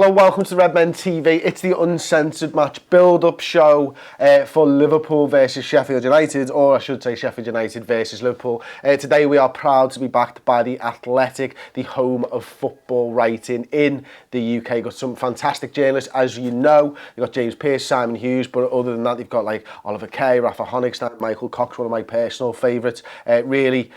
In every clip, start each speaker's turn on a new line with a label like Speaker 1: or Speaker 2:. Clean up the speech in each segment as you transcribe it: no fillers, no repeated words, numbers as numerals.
Speaker 1: Hello, welcome to Redmen TV. It's the Uncensored match build-up show for Liverpool versus Sheffield United, or I should say Sheffield United versus Liverpool. Today we are proud to be backed by The Athletic, the home of football writing in the UK. Got some fantastic journalists, as you know. You've got James Pearce, Simon Hughes, but other than that, you've got like Oliver Kay, Rafa Honigstein, Michael Cox, one of my personal favourites. Really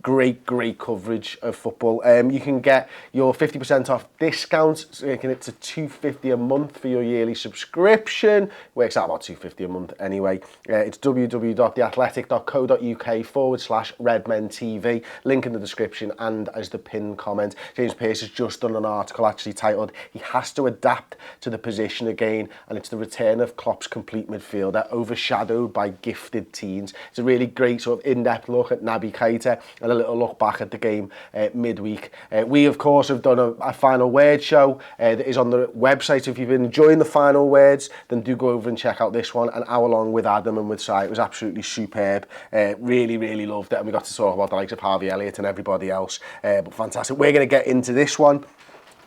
Speaker 1: great coverage of football. You can get your 50% off discount, making it to $2.50 a month for your yearly subscription. Works out about $2.50 a month anyway. It's www.theathletic.co.uk/Redmen TV. Link in the description and as the pinned comment. James Pearce has just done an article actually titled "He has to adapt to the position again," and it's the return of Klopp's complete midfielder overshadowed by gifted teens. It's a really great sort of in-depth look at Naby Keita and a little look back at the game midweek. We of course have done a final word show that is on the website. If you've been enjoying the final words, then do go over and check out this one, an hour long with Adam and with Si. It was absolutely superb. Really loved it, and we got to talk about the likes of Harvey Elliott and everybody else. But fantastic. We're going to get into this one.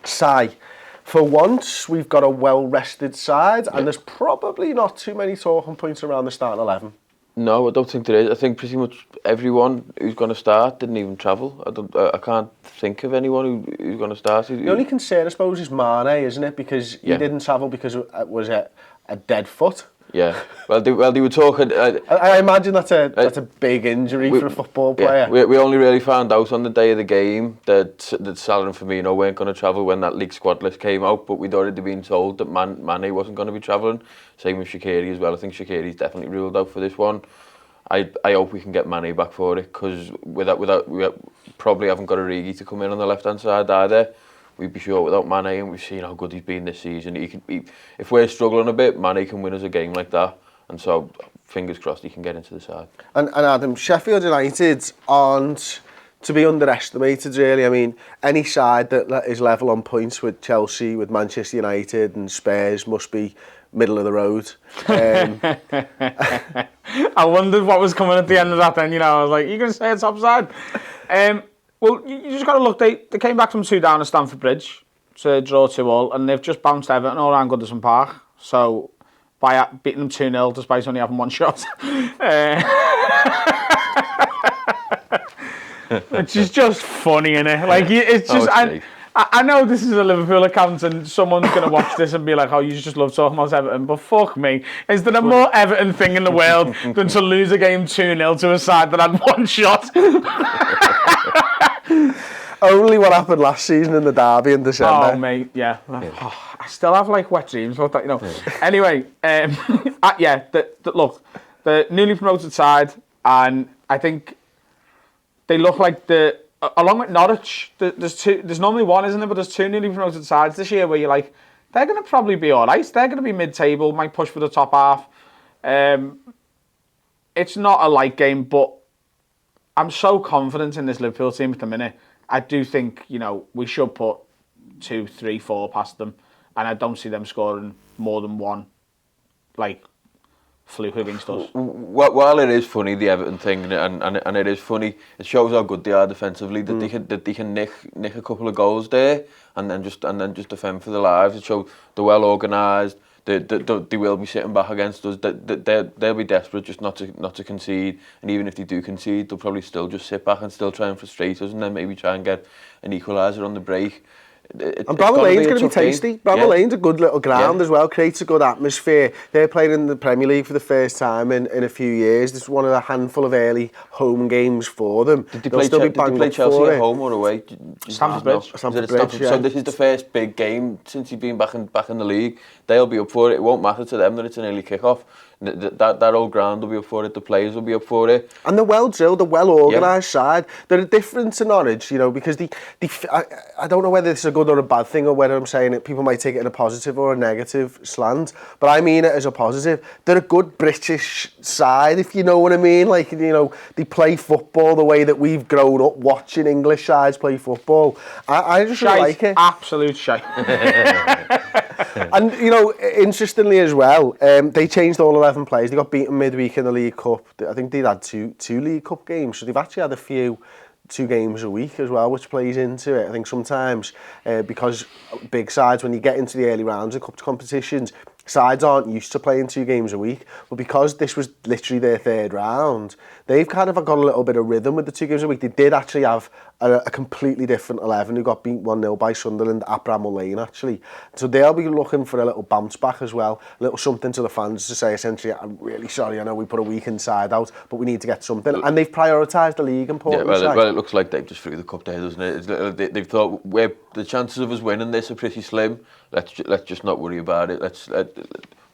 Speaker 1: Si, for once we've got a well-rested side, and there's probably not too many talking points around the starting 11.
Speaker 2: No, I don't think there is. I think pretty much everyone who's going to start didn't even travel. I can't think of anyone who's going to start.
Speaker 1: The only concern, I suppose, is Mane, isn't it? Because he didn't travel because it was a dead foot.
Speaker 2: Yeah. Well, they were talking.
Speaker 1: I imagine that's a big injury for a football player.
Speaker 2: We only really found out on the day of the game that Salah and Firmino weren't going to travel when that league squad list came out, but we'd already been told that Mane wasn't going to be travelling. Same with Shaqiri as well. I think Shaqiri's definitely ruled out for this one. I hope we can get Mane back for it, because without we probably haven't got Origi to come in on the left hand side either. We'd be sure without Mane, and we've seen how good he's been this season. If we're struggling a bit, Mane can win us a game like that, and so fingers crossed he can get into the side. And
Speaker 1: Adam, Sheffield United aren't to be underestimated, really. I mean, any side that is level on points with Chelsea, with Manchester United and Spurs must be middle of the road.
Speaker 3: I wondered what was coming at the end of that then, I was like, you going to say it's offside? Well, you just got to look, they came back from 2 down at Stamford Bridge to draw 2-2, and they've just bounced Everton all around Goodison Park. So, by beating them 2-0 despite only having one shot. Which is just funny, innit? Like, it's just... I know this is a Liverpool account and someone's going to watch this and be like, oh, you just love talking about Everton, but fuck me. Is there a more Everton thing in the world than to lose a game 2-0 to a side that had one shot?
Speaker 1: Only what happened last season in the derby in December.
Speaker 3: Oh, mate, yeah. Oh, I still have, like, wet dreams about that, Anyway, look, the newly promoted side, and I think they look like along with Norwich, there's normally one, isn't there? But there's 2 newly promoted sides this year where you're like, they're going to probably be all right. They're going to be mid-table, might push for the top half. It's not a light game, but I'm so confident in this Liverpool team at the minute. I do think, we should put 2, 3, 4 past them. And I don't see them scoring more than one, like, fluke against us.
Speaker 2: While it is funny, the Everton thing, and it is funny, it shows how good they are defensively, that they can nick a couple of goals there and then just defend for their lives. It shows they're well organised. They will be sitting back against us. They'll be desperate just not to concede, and even if they do concede, they'll probably still just sit back and still try and frustrate us, and then maybe try and get an equaliser on the break.
Speaker 1: And Bramall Lane's going to be tasty. Bramall Lane's a good little ground as well, creates a good atmosphere. They're playing in the Premier League for the first time in a few years. This is one of a handful of early home games for them.
Speaker 2: Did they play Chelsea at home or away?
Speaker 3: Stamford Bridge.
Speaker 1: Stamford Bridge, yeah.
Speaker 2: So this is the first big game since he's been back in the league. They'll be up for it. It won't matter to them that it's an early kick-off. That old ground will be up for it. The players will be up for it.
Speaker 1: And they're well drilled, they're well organised side. They're different to Norwich, because I don't know whether this is a good or a bad thing, or whether I'm saying it, people might take it in a positive or a negative slant, but I mean it as a positive. They're a good British side, if you know what I mean. Like, they play football the way that we've grown up watching English sides play football. I just really like it.
Speaker 3: Absolute shite.
Speaker 1: And, interestingly as well, they changed all 11 players. They got beaten midweek in the League Cup. I think they'd had two League Cup games, so they've actually had a few 2 games a week as well, which plays into it. I think sometimes because big sides, when you get into the early rounds of cup competitions, sides aren't used to playing 2 games a week, but because this was literally their 3rd round, they've kind of got a little bit of rhythm with the 2 games a week. They did actually have a completely different 11 who got beat 1-0 by Sunderland at Bramall Lane, actually. So they'll be looking for a little bounce back as well, a little something to the fans to say, essentially, I'm really sorry, I know we put a week inside out, but we need to get something. And they've prioritised the league, importantly.
Speaker 2: Yeah, well, it looks like they've just threw the cup there, doesn't it? They've thought, the chances of us winning this are pretty slim. Let's just not worry about it.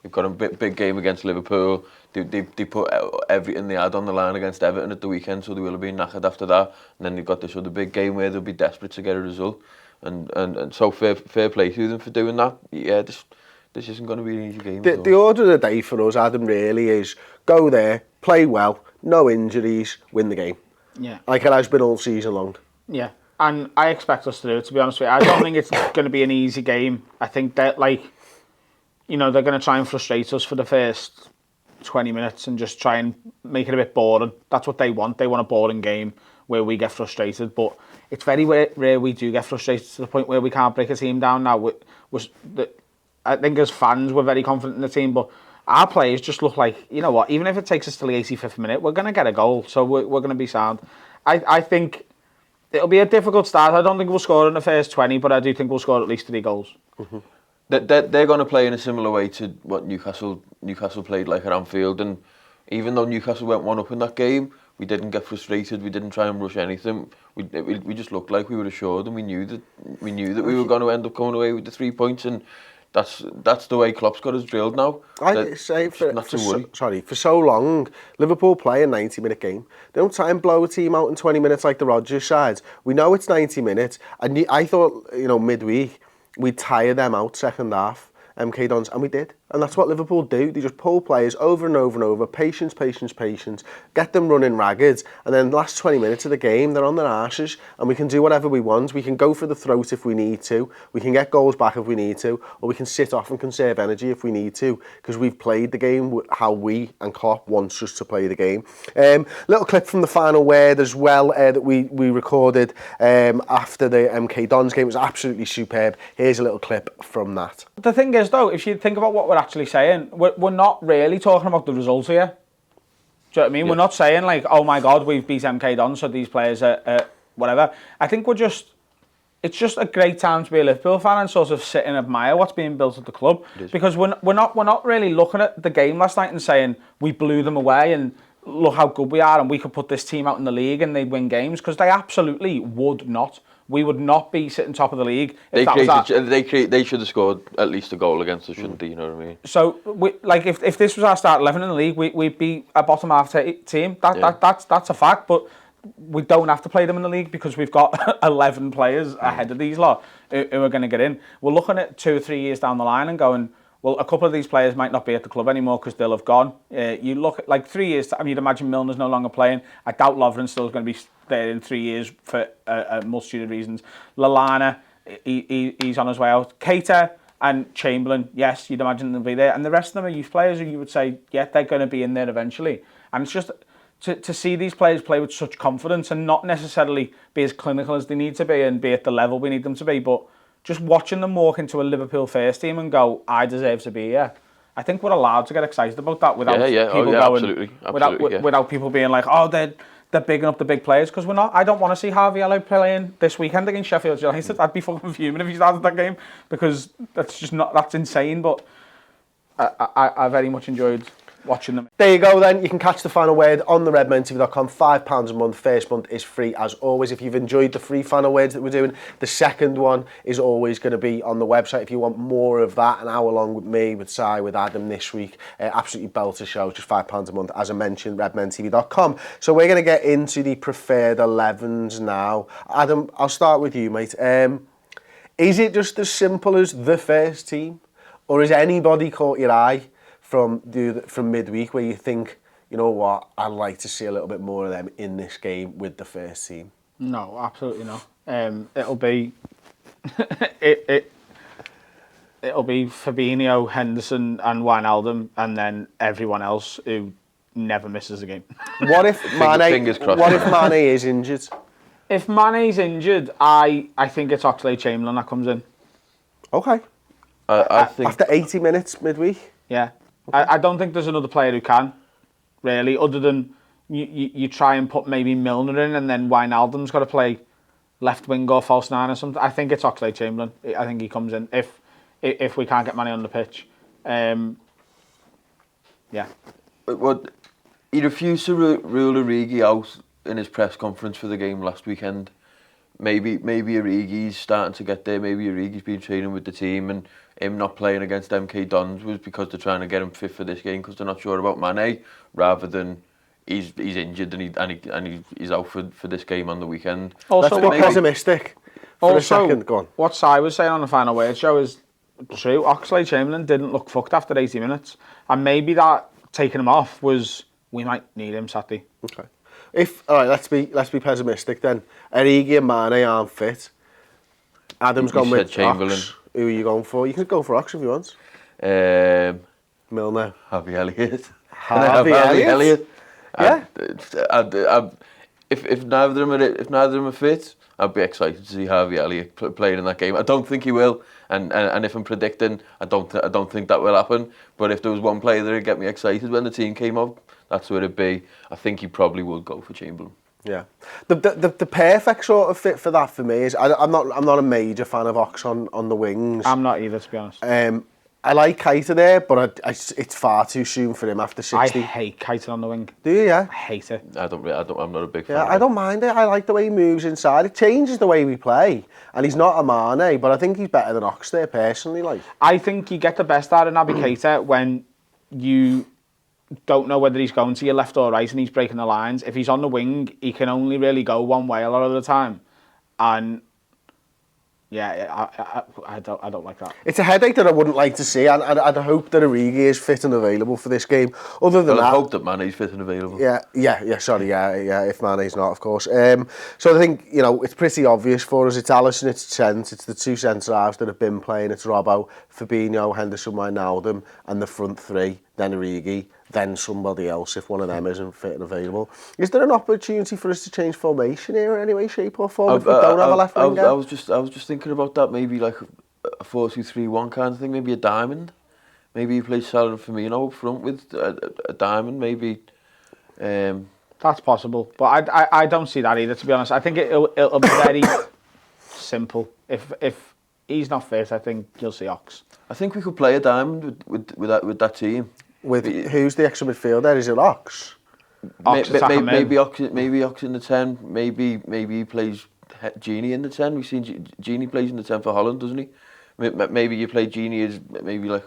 Speaker 2: We've got a big game against Liverpool. They put everything they had on the line against Everton at the weekend, so they will have been knackered after that. And then they've got this other big game where they'll be desperate to get a result. And so fair play to them for doing that. Yeah, this isn't going to be an easy game.
Speaker 1: The order of the day for us, Adam, really is go there, play well, no injuries, win the game.
Speaker 3: Yeah.
Speaker 1: Like it has been all season long.
Speaker 3: Yeah, and I expect us to do it, to be honest with you. I don't think it's going to be an easy game. I think that, they're going to try and frustrate us for the first 20 minutes and just try and make it a bit boring. That's what they want. They want a boring game where we get frustrated. But it's very rare we do get frustrated to the point where we can't break a team down now. I think as fans, we're very confident in the team, but our players just look like, you know what, even if it takes us to the 85th minute, we're going to get a goal. So we're going to be sound. I think it'll be a difficult start. I don't think we'll score in the first 20, but I do think we'll score at least 3 goals.
Speaker 2: Mm-hmm. They're going to play in a similar way to what Newcastle played like at Anfield, and even though Newcastle went 1-up in that game, we didn't get frustrated. We didn't try and rush anything. We just looked like we were assured, and we knew that we were going to end up coming away with the 3 points, and that's the way Klopp's got us drilled now.
Speaker 1: I say for so long, Liverpool play a 90-minute game. They don't try and blow a team out in 20 minutes like the Rodgers sides. We know it's 90 minutes, and I thought, midweek, we'd tire them out second half, MK Dons, and we did. And that's what Liverpool do. They just pull players over and over and over, patience, get them running ragged, and then the last 20 minutes of the game, they're on their arses, and we can do whatever we want. We can go for the throat if we need to, we can get goals back if we need to, or we can sit off and conserve energy if we need to, because we've played the game how we and Klopp wants us to play the game. Little clip from the final word as well that we recorded after the MK Dons game. It was absolutely superb. Here's a little clip from that.
Speaker 3: The thing is, though, if you think about what we're actually saying, we're not really talking about the results here. Do you know what I mean? Yeah. We're not saying like, oh my God, we've beat MK Dons, so these players are whatever. I think it's just a great time to be a Liverpool fan and sort of sit and admire what's being built at the club. Because we're not really looking at the game last night and saying we blew them away and look how good we are and we could put this team out in the league and they'd win games, because they absolutely would not. We would not be sitting top of the league if
Speaker 2: they should have scored at least a goal against us, shouldn't they? You know what I mean?
Speaker 3: So, if this was our start 11 in the league, we'd be a bottom half team. That's a fact. But we don't have to play them in the league because we've got 11 players ahead of these lot who are going to get in. We're looking at 2 or 3 years down the line and going, well, a couple of these players might not be at the club anymore because they'll have gone. You look at like 3 years. You'd imagine Milner's no longer playing. I doubt Lovren's still going to be there in 3 years for a multitude of reasons. Lallana, he's on his way out. Keita and Chamberlain, yes, you'd imagine they'll be there. And the rest of them are youth players who you would say, yeah, they're going to be in there eventually. And it's just to see these players play with such confidence and not necessarily be as clinical as they need to be and be at the level we need them to be, but just watching them walk into a Liverpool first team and go, I deserve to be here. I think we're allowed to get excited about that without people going, without people being like, oh, they're bigging up the big players, because we're not. I don't want to see Harvey Elliott playing this weekend against Sheffield Utd. I'd be fucking fuming if he started that game, because that's insane. But I very much enjoyed watching them.
Speaker 1: There you go then. You can catch the final word on the redmentv.com. £5 a month. First month is free as always. If you've enjoyed the free final words that we're doing, the second one is always going to be on the website. If you want more of that, an hour long with me, with Si, with Adam this week, absolutely belter show, just £5 a month. As I mentioned, redmentv.com. So we're going to get into the preferred 11s now. Adam, I'll start with you, mate. Is it just as simple as the first team? Or has anybody caught your eye from midweek where you think, you know what, I'd like to see a little bit more of them in this game with the first team?
Speaker 3: No, absolutely not. It'll be it'll be Fabinho, Henderson and Wijnaldum, and then everyone else who never misses a game.
Speaker 1: What if Mane is injured?
Speaker 3: If Mane's injured, I think it's Oxlade-Chamberlain that comes in.
Speaker 1: Okay.
Speaker 2: I think
Speaker 1: After 80 minutes midweek?
Speaker 3: Yeah. I don't think there's another player who can, really, other than you try and put maybe Milner in and then Wijnaldum's got to play left wing or false nine or something. I think it's Oxlade-Chamberlain. I think he comes in if we can't get Mane on the pitch. Yeah.
Speaker 2: What he refused to rule Origi out in his press conference for the game last weekend. Maybe Origi's starting to get there. Maybe Origi's been training with the team, and him not playing against MK Dons was because they're trying to get him fit for this game because they're not sure about Mane, rather than he's injured and he's out for this game on the weekend.
Speaker 1: Also, let's be
Speaker 2: maybe
Speaker 1: pessimistic for a second. Go on.
Speaker 3: What Si was saying on the final word show is true. Oxlade-Chamberlain didn't look fucked after 80 minutes, and maybe that taking him off was we might need him Saturday.
Speaker 1: Okay. All right, let's be pessimistic then. Origi and Mane aren't fit. Adam's gone with
Speaker 2: Chamberlain.
Speaker 1: Ox. Who are you going for? You could go for Ox if you want. Milner.
Speaker 2: Harvey Elliott.
Speaker 1: Harvey Elliott. Yeah.
Speaker 2: If neither of them are fit, I'd be excited to see Harvey Elliott playing in that game. I don't think he will, and if I'm predicting, I don't think that will happen. But if there was one player that would get me excited when the team came up, that's where it'd be. I think he probably would go for Chamberlain.
Speaker 1: Yeah, the perfect sort of fit for that for me is I'm not a major fan of Ox on the wings.
Speaker 3: I'm not either, to be honest.
Speaker 1: I like Keita there, but it's far too soon for him after 60.
Speaker 3: I hate Keita on the wing.
Speaker 1: Do you? Yeah.
Speaker 3: I hate it.
Speaker 2: I'm not a big fan.
Speaker 1: Yeah, I don't mind it. I like the way he moves inside. It changes the way we play, and he's not a Mane, but I think he's better than Ox there personally. Like,
Speaker 3: I think you get the best out of Naby Keita when you don't know whether he's going to your left or right and he's breaking the lines. If he's on the wing, he can only really go one way a lot of the time, and yeah, I don't like that.
Speaker 1: It's a headache that I wouldn't like to see, and I'd hope that Origi is fit and available for this game. Other than that,
Speaker 2: I hope that Mane's fit and available.
Speaker 1: Yeah. Sorry, yeah. If Mane's not, of course. So I think it's pretty obvious for us. It's Alisson, it's Trent, it's the two centre halves that have been playing. It's Robbo, Fabinho, Henderson, Wijnaldum, and the front three. Then Origi, then somebody else if one of them isn't fit and available. Is there an opportunity for us to change formation here in any way, shape or form if we don't have a left winger?
Speaker 2: I was just thinking about that, maybe like a 4-2-3-1 kind of thing, maybe a diamond. Maybe you play Salah and Firmino up front with a diamond, maybe.
Speaker 3: That's possible, but I don't see that either, to be honest. I think it'll be very simple. If he's not fit, I think you'll see Ox.
Speaker 2: I think we could play a diamond with that team.
Speaker 1: With who's the extra midfielder? Is it Ox?
Speaker 2: Maybe Ox in the 10. Maybe he plays Genie in the 10. We've seen Genie plays in the 10 for Holland, doesn't he? Maybe you play Genie as maybe like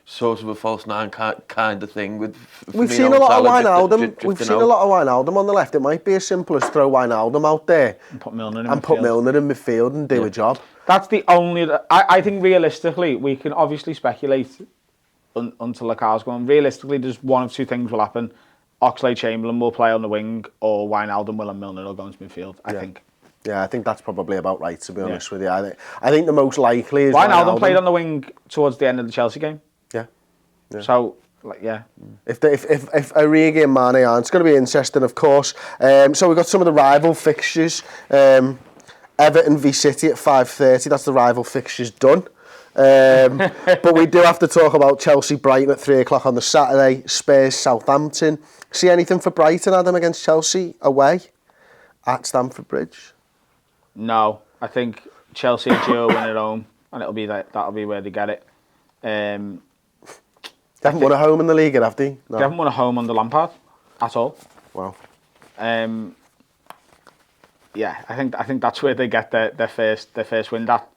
Speaker 2: sort of a false nine kind of thing with.
Speaker 1: We've seen a lot of Wijnaldum. We've seen a lot of Wijnaldum on the left. It might be as simple as throw Wijnaldum out there
Speaker 3: and put Milner in
Speaker 1: midfield and do a job.
Speaker 3: That's the only. I think realistically, we can obviously speculate until the car's gone. Realistically, there's one of two things will happen. Oxlade-Chamberlain will play on the wing, or Wijnaldum will and Milner will go into midfield, I think.
Speaker 1: Yeah, I think that's probably about right, to be honest with you. I think the most likely is
Speaker 3: Wijnaldum played on the wing towards the end of the Chelsea game.
Speaker 1: Yeah.
Speaker 3: So,
Speaker 1: If Origi and Mane aren't, it's going to be interesting, of course. So we've got some of the rival fixtures. Everton v City at 5:30. That's the rival fixtures done. But we do have to talk about Chelsea-Brighton at 3 o'clock on the Saturday. Spurs-Southampton. See anything for Brighton, Adam, against Chelsea away at Stamford Bridge?
Speaker 3: No, I think Chelsea and Gio win at home, and that'll be where they get it.
Speaker 1: They haven't won a home in the league, have they? No.
Speaker 3: They haven't won a home under Lampard at all.
Speaker 1: Wow.
Speaker 3: Yeah, I think that's where they get their first win. That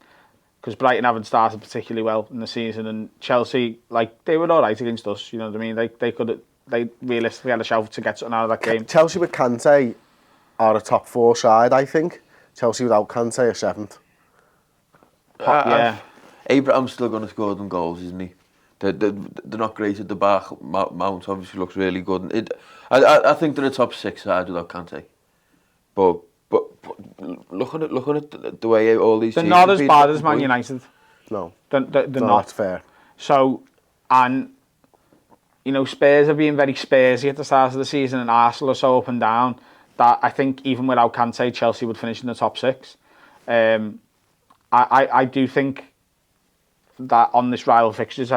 Speaker 3: because Brighton haven't started particularly well in the season, and Chelsea, like, they were all right against us. You know what I mean? They realistically had a shout to get something out of that game.
Speaker 1: Chelsea with Kante are a top 4 side, I think. Chelsea without Kante are 7th.
Speaker 3: Yeah.
Speaker 2: Abraham's still going to score them goals, isn't he? They're not great at the back. Mount obviously looks really good. I think they're a top 6 side without Kante. But looking at the way all these
Speaker 3: they're
Speaker 2: teams
Speaker 3: not as bad as Man United.
Speaker 1: No.
Speaker 3: They're not.
Speaker 1: That's fair.
Speaker 3: So, and Spurs are being very Spursy at the start of the season, and Arsenal are so up and down that I think even without Kante, Chelsea would finish in the top 6. I do think that on this rival fixtures,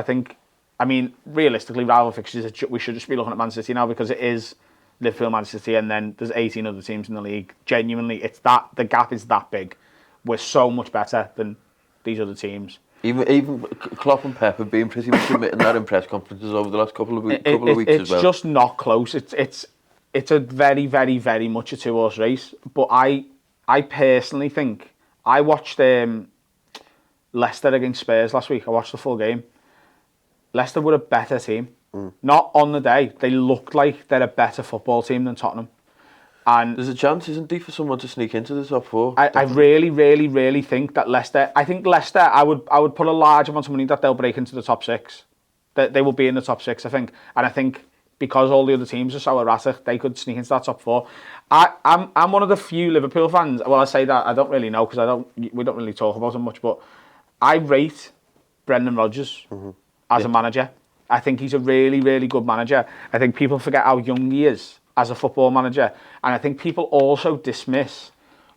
Speaker 3: realistically, rival fixtures, we should just be looking at Man City now because it is Liverpool, Man City, and then there's 18 other teams in the league. Genuinely, the gap is that big. We're so much better than these other teams.
Speaker 2: Even Klopp and Pep have been pretty much admitting that in press conferences over the last couple of weeks as well.
Speaker 3: It's just not close. It's a very, very, very much a 2-horse race. But I personally think I watched Leicester against Spurs last week. I watched the full game. Leicester were a better team. Not on the day. They looked like they're a better football team than Tottenham. And
Speaker 2: there's a chance, isn't there, for someone to sneak into the top 4?
Speaker 3: I really, really, really think that Leicester. I think Leicester. I would put a large amount of money that they'll break into the top 6. That they will be in the top 6. I think, and I think because all the other teams are so erratic, they could sneak into that top 4. I'm one of the few Liverpool fans. Well, I say that I don't really know because we don't really talk about him much, but I rate Brendan Rodgers as a manager. I think he's a really, really good manager. I think people forget how young he is as a football manager. And I think people also dismiss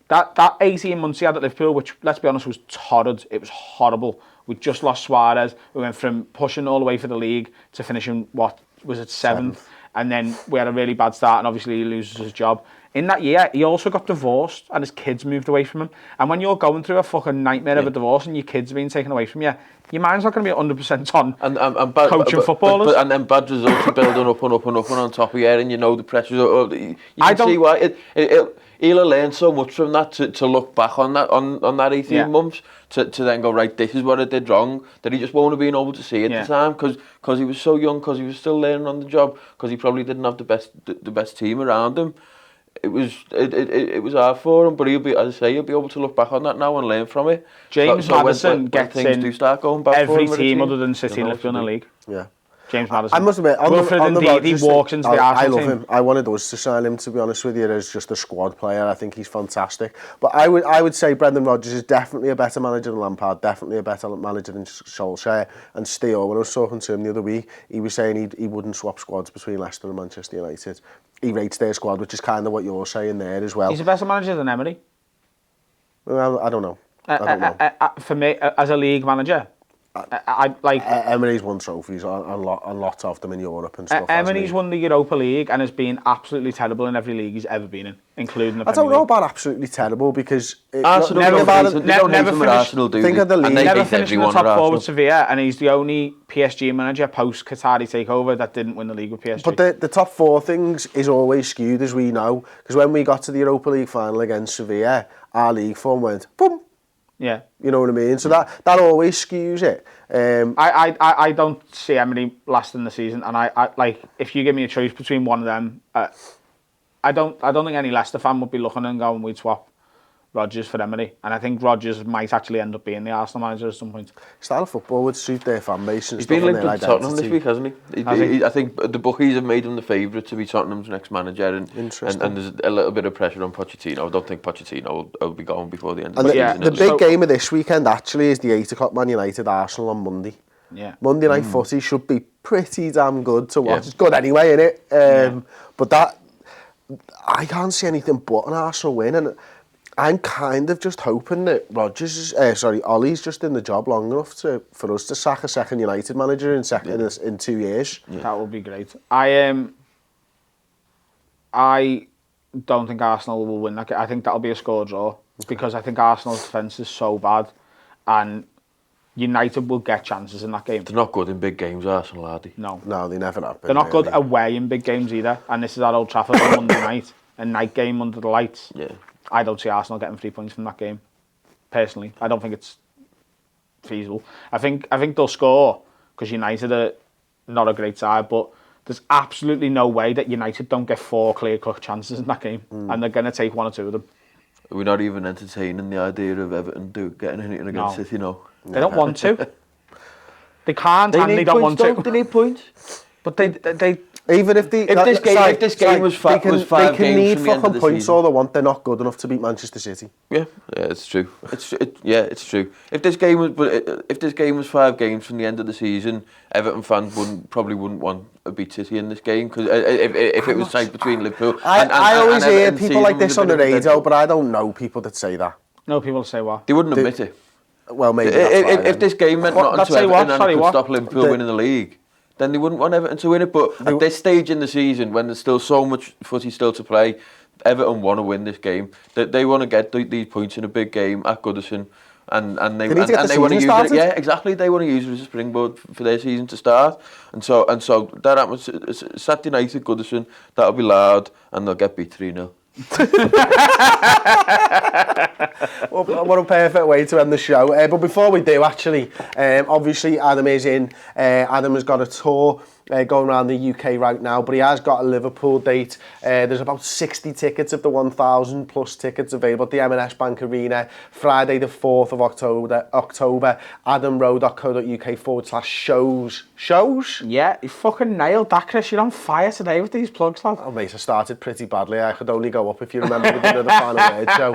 Speaker 3: that 18 months he had at Liverpool, which, let's be honest, was torrid. It was horrible. We just lost Suarez. We went from pushing all the way for the league to finishing, what, was it 7th? And then we had a really bad start and obviously he loses his job. In that year, he also got divorced and his kids moved away from him. And when you're going through a fucking nightmare of a divorce and your kids are being taken away from you, your mind's not going to be 100% on coaching footballers.
Speaker 2: And then bad results are building up and up and up and on top of you, and you know the pressure. You can see why he'll have learned so much from that to look back on that 18 months to then go, right, this is what I did wrong, that he just won't have been able to see at the time because he was so young, because he was still learning on the job, because he probably didn't have the best team around him. It was hard for him, but he'll be able to look back on that now and learn from it.
Speaker 3: James Maddison
Speaker 2: when
Speaker 3: gets
Speaker 2: things
Speaker 3: in
Speaker 2: do start going back
Speaker 3: every
Speaker 2: for him
Speaker 3: team other than City and Liverpool in the league.
Speaker 1: Yeah.
Speaker 3: James Maddison.
Speaker 1: I must admit,
Speaker 3: Wilfred Indeed, he walks into the Arsenal team.
Speaker 1: I love him. I wanted us to sign him, to be honest with you, as just a squad player. I think he's fantastic. But I would say Brendan Rodgers is definitely a better manager than Lampard, definitely a better manager than Solskjaer. And Steele, when I was talking to him the other week, he was saying he wouldn't swap squads between Leicester and Manchester United. He rates their squad, which is kind of what you're saying there as well.
Speaker 3: He's a better manager than Emery.
Speaker 1: Well, I don't know.
Speaker 3: For me, as a league manager, I like
Speaker 1: Emery's won trophies on lots of them in Europe and stuff.
Speaker 3: Emery's won the Europa League and has been absolutely terrible in every league he's ever been in, including the
Speaker 1: I
Speaker 3: Premier
Speaker 1: don't know
Speaker 3: League.
Speaker 1: about absolutely terrible because
Speaker 2: Arsenal Arsenal do.
Speaker 3: Think of the league. Never finished in the top 4 with
Speaker 2: Arsenal.
Speaker 3: Sevilla, and he's the only PSG manager post Qatari takeover that didn't win the league with PSG.
Speaker 1: But the top 4 things is always skewed, as we know, because when we got to the Europa League final against Sevilla, our league form went boom.
Speaker 3: Yeah,
Speaker 1: you know what I mean. So that always skews it.
Speaker 3: I don't see Emery lasting the season, and I like if you give me a choice between one of them, I don't think any Leicester fan would be looking and going, we'd swap Rodgers for Emery, and I think Rodgers might actually end up being the Arsenal manager at some point.
Speaker 1: Style of football would suit their fan base and
Speaker 2: He's
Speaker 1: stuff.
Speaker 2: been linked
Speaker 1: with
Speaker 2: with Tottenham this week, hasn't he? I think the bookies have made him the favourite to be Tottenham's next manager, and there's a little bit of pressure on Pochettino. I don't think Pochettino will be gone before the end of the season.
Speaker 1: The big game of this weekend actually is the 8 o'clock Man United Arsenal on Monday.
Speaker 3: Yeah.
Speaker 1: Monday night footy should be pretty damn good to watch. Yeah. It's good anyway, innit? But that I can't see anything but an Arsenal win, and I'm kind of just hoping that Ollie's just in the job long enough for us to sack a second United manager in 2 years.
Speaker 3: Yeah. That would be great. I don't think Arsenal will win that game. I think that'll be a score draw because I think Arsenal's defence is so bad, and United will get chances in that game.
Speaker 2: They're not good in big games, Arsenal, are they?
Speaker 3: No,
Speaker 1: they never have been.
Speaker 3: They're not good away in big games either, and this is at Old Trafford on Monday night, a night game under the lights.
Speaker 2: Yeah.
Speaker 3: I don't see Arsenal getting 3 points from that game. Personally, I don't think it's feasible. I think they'll score because United are not a great side, but there's absolutely no way that United don't get 4 clear-cut chances in that game, and they're going to take 1 or 2 of them.
Speaker 2: We're not even entertaining the idea of Everton getting anything against City, no.
Speaker 3: They don't want to. They can't, and they don't want to.
Speaker 2: They need points.
Speaker 3: But they
Speaker 1: Even if
Speaker 2: this game was 5 games from the end of the season.
Speaker 1: They can need fucking points all they want. They're not good enough to beat Manchester City.
Speaker 2: Yeah, it's true. It's true. If this game was 5 games from the end of the season, Everton fans probably wouldn't want a beat City in this game, because if it was tight between Liverpool.
Speaker 1: I always hear people like this on the radio, but I don't know people that say that.
Speaker 3: No, people say what?
Speaker 2: They wouldn't admit it.
Speaker 1: Well, maybe
Speaker 2: if this game meant nothing to Everton and could stop Liverpool winning the league, then they wouldn't want Everton to win it. But at this stage in the season, when there's still so much footy still to play, Everton want to win this game. They want to get these points in a big game at Goodison, and they want to use it. Yeah, exactly. They want to use it as a springboard for their season to start. And so that happens Saturday night at Goodison. That'll be loud, and they'll get beat 3-0.
Speaker 1: Well, what a perfect way to end the show. But before we do, actually, obviously Adam is in. Adam has got a tour going around the UK right now, but he has got a Liverpool date. There's about 60 tickets of the 1,000 plus tickets available at the M&S Bank Arena, Friday the 4th of October, adamroad.co.uk/shows. Shows?
Speaker 3: Yeah, you fucking nailed that, Chris. You're on fire today with these plugs, lad.
Speaker 1: Oh, mate, I started pretty badly. I could only go up if you remember we did the final word show.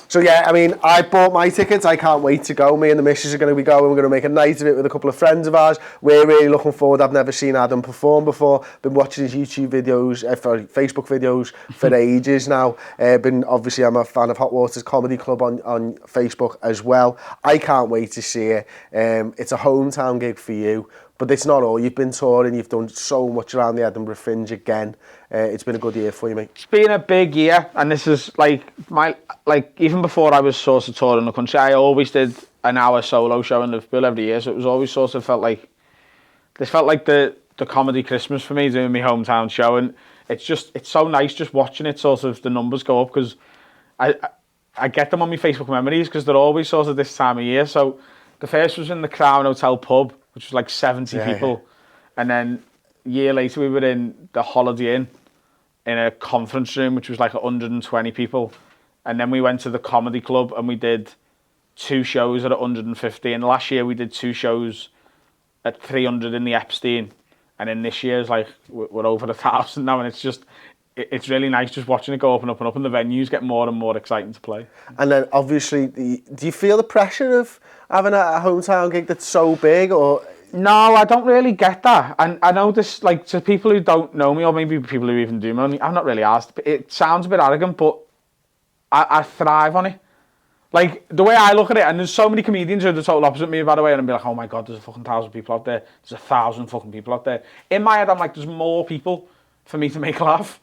Speaker 1: So yeah, I mean, I bought my tickets. I can't wait to go. Me and the missus are going to be going. We're going to make a night of it with a couple of friends of ours. We're really looking forward. I've never seen Adam perform before. Been watching his YouTube videos, Facebook videos for ages now. Obviously, I'm a fan of Hot Water's Comedy Club on Facebook as well. I can't wait to see it. It's a hometown gig for you. But it's not all. You've been touring, you've done so much around the Edinburgh Fringe again. It's been a good year for you, mate. It's
Speaker 3: been a big year, and this is even before I was sort of touring the country, I always did an hour solo show in Liverpool every year, so it was always sort of felt like the comedy Christmas for me, doing my hometown show, and it's so nice just watching it, sort of the numbers go up, because I get them on my Facebook memories, because they're always sort of this time of year. So the first was in the Crown Hotel pub, which was like 70 people. And then a year later, we were in the Holiday Inn in a conference room, which was like 120 people. And then we went to the Comedy Club and we did 2 shows at 150. And last year we did 2 shows at 300 in the Epstein. And then this year, we're over 1,000 now. And it's really nice just watching it go up and up and up, and the venues get more and more exciting to play. And then obviously, do you feel the pressure of having a hometown gig that's so big, or? No, I don't really get that. And I know this, to people who don't know me, or maybe people who even do know me, I'm not really asked. It sounds a bit arrogant, but I thrive on it. The way I look at it, and there's so many comedians who are the total opposite of me, by the way, and I'll be like, oh my God, there's a fucking 1,000 people out there. There's 1,000 fucking people out there. In my head, I'm like, there's more people for me to make laugh.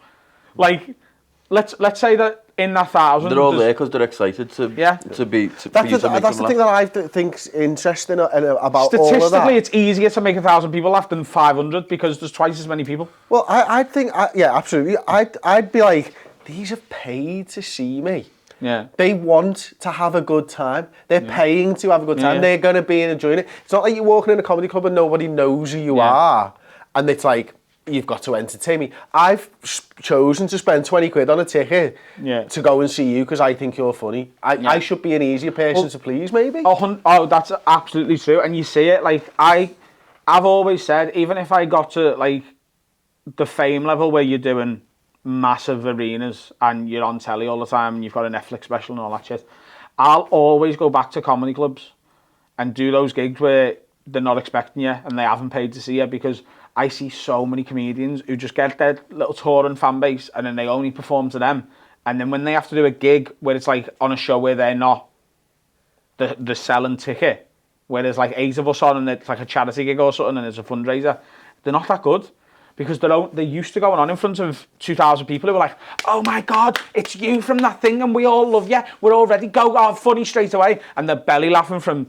Speaker 3: Let's say that in that 1,000... They're all there because they're excited to be... That's the thing that I think's interesting about all of that. Statistically, it's easier to make 1,000 people laugh than 500 because there's twice as many people. Well, I think... yeah, absolutely. I'd be like, these have paid to see me. Yeah. They want to have a good time. They're paying to have a good time. Yeah. They're going to be enjoying it. It's not like you're walking in a comedy club and nobody knows who you are. And it's like... You've got to entertain me. I've chosen to spend 20 quid on a ticket to go and see you because I think you're funny. I should be an easier person to please, maybe. Oh, that's absolutely true. And you see it, I've always said, even if I got to the fame level where you're doing massive arenas and you're on telly all the time and you've got a Netflix special and all that shit, I'll always go back to comedy clubs and do those gigs where they're not expecting you and they haven't paid to see you, because I see so many comedians who just get their little touring fan base and then they only perform to them. And then when they have to do a gig where it's on a show where they're not the selling ticket, where there's 8 of us on and it's a charity gig or something and it's a fundraiser, they're not that good. Because they're used to going on in front of 2,000 people who are like, oh my God, it's you from that thing and we all love you. We're all ready, go, funny straight away. And they're belly laughing from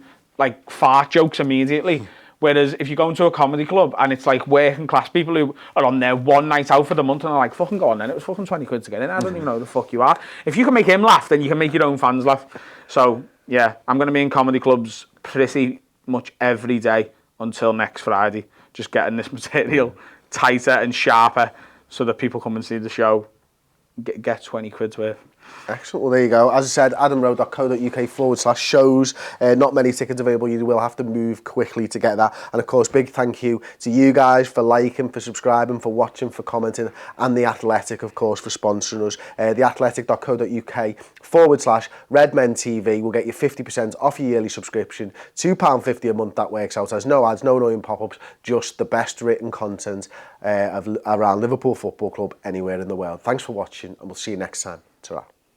Speaker 3: fart jokes immediately. Whereas if you go into a comedy club and it's working class people who are on there one night out for the month and are like, fucking go on then, it was fucking 20 quid to get in, I don't even know who the fuck you are. If you can make him laugh, then you can make your own fans laugh. So yeah, I'm going to be in comedy clubs pretty much every day until next Friday, just getting this material tighter and sharper so that people come and see the show, get 20 quid's worth.
Speaker 1: Excellent. Well, there you go. As I said, adamroad.co.uk/shows. Not many tickets available. You will have to move quickly to get that. And of course, big thank you to you guys for liking, for subscribing, for watching, for commenting, and The Athletic, of course, for sponsoring us. theathletic.co.uk/Redmen TV will get you 50% off your yearly subscription. £2.50 a month, that works out as. No ads, no annoying pop-ups, just the best written content around Liverpool Football Club anywhere in the world. Thanks for watching, and we'll see you next time. Ta-ra.